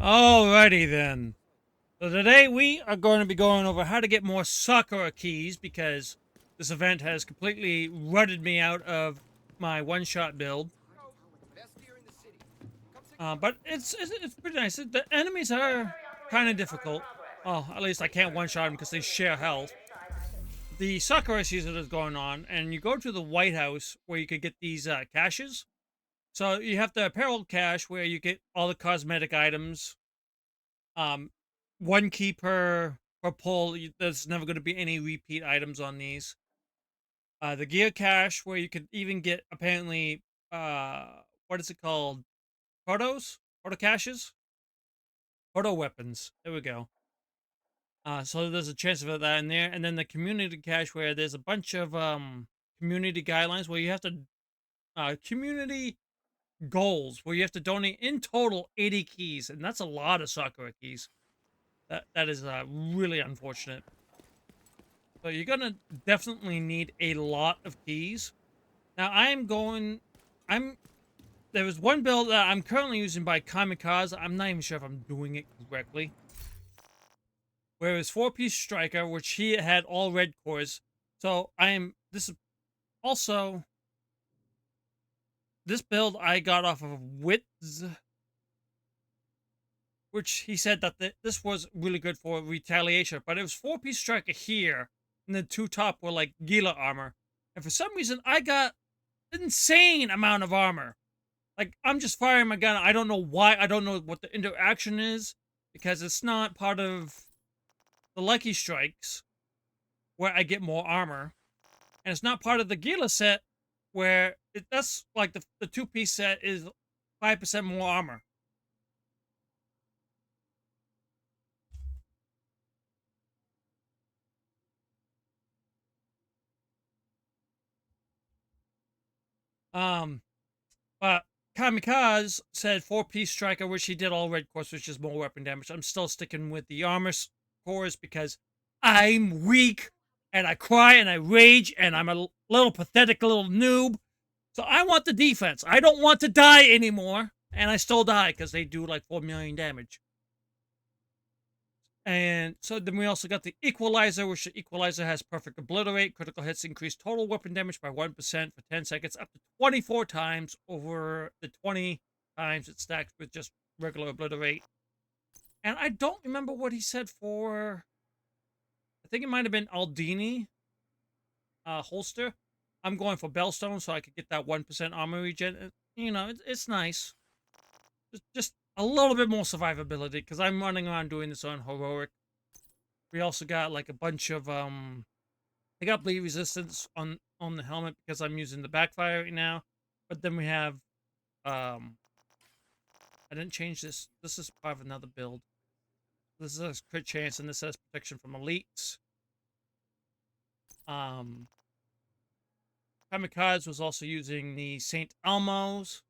Alrighty then. So today we are going to be going over how to get more Sakura keys because this event has completely rutted me out of my one-shot build. But it's pretty nice. The enemies are kind of difficult. Well, at least I can't one-shot them because they share health. The Sakura season is going on, and you go to the White House where you could get these caches. So you have the apparel cache where you get all the cosmetic items. Um, One key per pull. There's never going to be any repeat items on these. The gear cache where you could even get apparently what is it called? Proto caches, proto weapons. There we go. So there's a chance of that in there, and then the community cache where there's a bunch of community guidelines where you have to community goals where you have to donate in total 80 keys, and that's a lot of Sakura keys. That is really unfortunate. So you're gonna definitely need a lot of keys. Now I'm there was one build that I'm currently using by Kamikaze. I'm not even sure if I'm doing it correctly. Where it's 4-piece striker, which he had all red cores. So this is also this build I got off of Wits, which he said that this was really good for retaliation. But it was 4-piece striker here, and the two top were like Gila armor. And for some reason, I got insane amount of armor. Like, I'm just firing my gun. I don't know why. I don't know what the interaction is, because it's not part of the Lucky Strikes, where I get more armor. And it's not part of the Gila set, where that's like the two-piece set is 5% more armor. Um, but Kamikaze said 4-piece striker, which he did all red cores, which is more weapon damage. I'm still sticking with the armor cores because I'm weak and I cry and I rage and I'm a little pathetic little noob. So I want the defense. I don't want to die anymore. And I still die because they do like 4 million damage. And so then we also got the Equalizer, which the Equalizer has perfect obliterate. Critical hits increase total weapon damage by 1% for 10 seconds, up to 24 times over the 20 times it stacks with just regular obliterate. And I don't remember what he said for. I think it might have been Aldini holster. I'm going for Bellstone so I could get that 1% armor regen. You know, it's nice. Just a little bit more survivability because I'm running around doing this on heroic. We also got like a bunch of I got bleed resistance on the helmet because I'm using the backfire right now. But then we have I didn't change this. This is part of another build. This is a crit chance and this has protection from elites. Kamikaze was also using the St. Elmo's.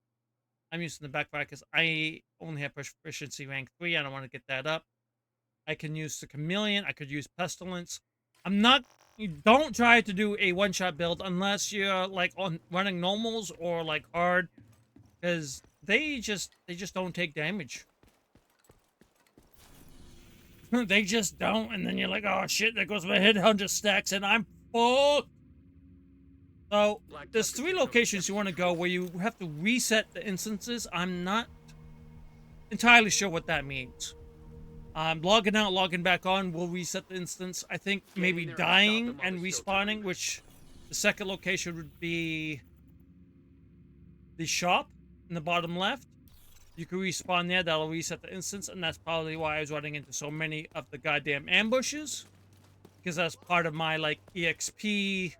I'm using the backfire because I only have proficiency rank 3. I don't want to get that up. I can use the Chameleon. I could use Pestilence. I'm not. You don't try to do a one-shot build unless you're like on running normals or like hard, because they just don't take damage. They just don't, and then you're like, oh shit, there goes my headhunter stacks, and I'm fucked. So there's 3 locations you want to go where you have to reset the instances. I'm not entirely sure what that means. Logging out, logging back on will reset the instance. I think maybe dying and respawning, which the second location would be the shop in the bottom left. You can respawn there, that'll reset the instance, and that's probably why I was running into so many of the goddamn ambushes. Because that's part of my, like, EXP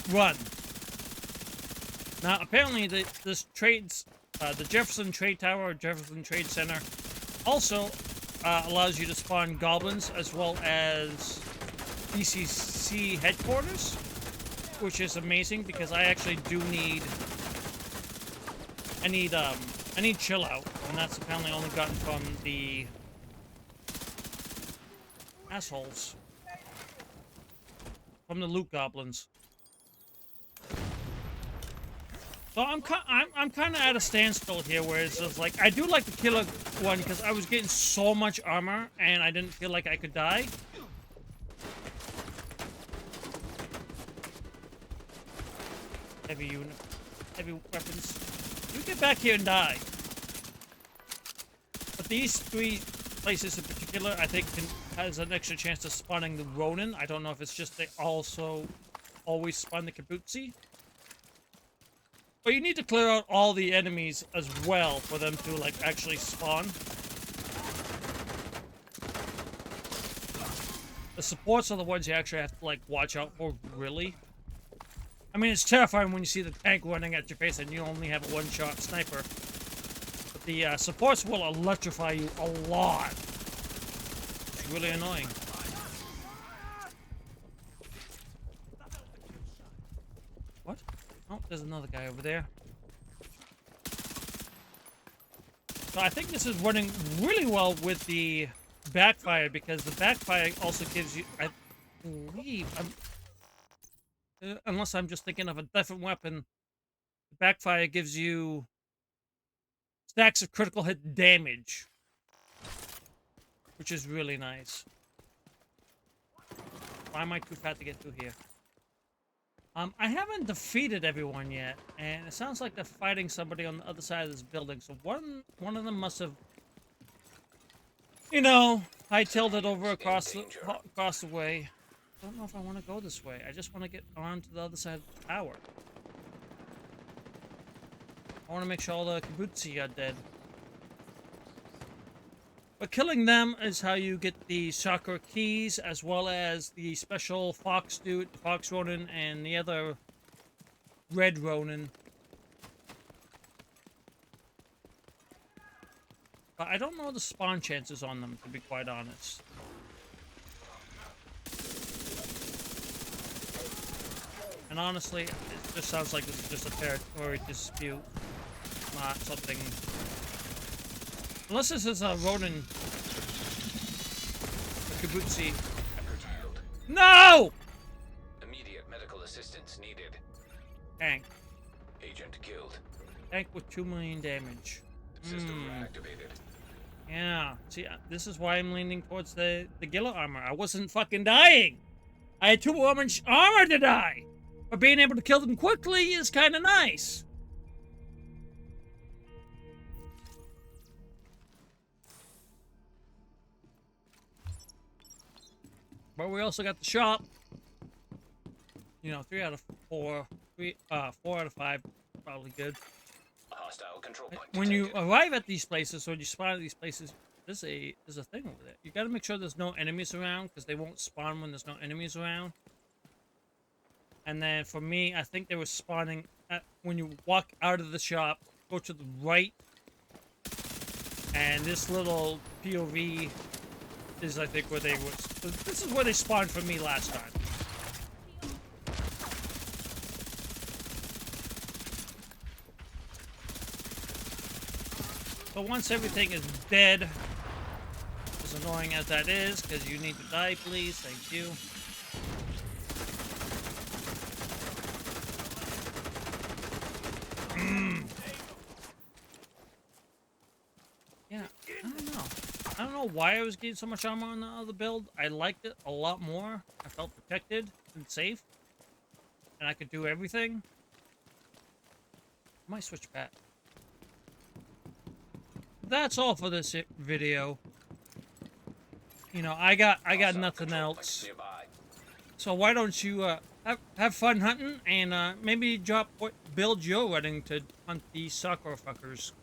run. Now, apparently, the Jefferson Trade Tower or Jefferson Trade Center also allows you to spawn goblins as well as BCC headquarters, which is amazing because I actually do need. I need chill out, and that's apparently only gotten from the assholes, from the loot goblins. So I'm kind of at a standstill here, where it's just like I do like the killer one because I was getting so much armor and I didn't feel like I could die. Heavy unit, heavy weapons. You get back here and die. But these three places in particular, I think, has an extra chance of spawning the Ronin. I don't know if it's just they also always spawn the Kabuki. But you need to clear out all the enemies as well for them to, like, actually spawn. The supports are the ones you actually have to, like, watch out for, really. I mean, it's terrifying when you see the tank running at your face and you only have a one-shot sniper. But the supports will electrify you a lot. It's really annoying. What? Oh, there's another guy over there. So I think this is running really well with the backfire, because the backfire also gives you, I believe, unless I'm just thinking of a different weapon, the backfire gives you stacks of critical hit damage, which is really nice. Why am I too fat to get through here? I haven't defeated everyone yet, and it sounds like they're fighting somebody on the other side of this building. So one of them must have, you know, hightailed it over across the way. I don't know if I want to go this way. I just want to get on to the other side of the tower. I want to make sure all the Kabuki are dead. But killing them is how you get the Sakura keys, as well as the special Fox dude, Fox Ronin, and the other Red Ronin. But I don't know the spawn chances on them, to be quite honest. And honestly, it just sounds like this is just a territory dispute, not something... Unless this is a Ronin... a Kabuki. No! Immediate medical assistance needed. Tank. Agent killed. Tank with 2 million damage. System reactivated. Yeah. See, this is why I'm leaning towards the Gila armor. I wasn't fucking dying! I had 2 much armor to die! But being able to kill them quickly is kind of nice. But we also got the shop. You know, 3 out of 4. 4 out of 5. Probably good. Hostile control point When you detected. arrive at these places, or you spawn at these places, there's a thing over there. You got to make sure there's no enemies around, because they won't spawn when there's no enemies around. And then for me, I think they were spawning at, when you walk out of the shop, go to the right, and this little POV is, I think, where they were. This is where they spawned for me last time. So once everything is dead, as annoying as that is, because you need to die, please, thank you. Yeah, I don't know why I was getting so much armor on the other build. I liked it a lot more. I felt protected and safe. And I could do everything. I might switch back. That's all for this video. You know, I got nothing else. So why don't you have fun hunting, and maybe drop what build you're running to hunt these Sakura fuckers.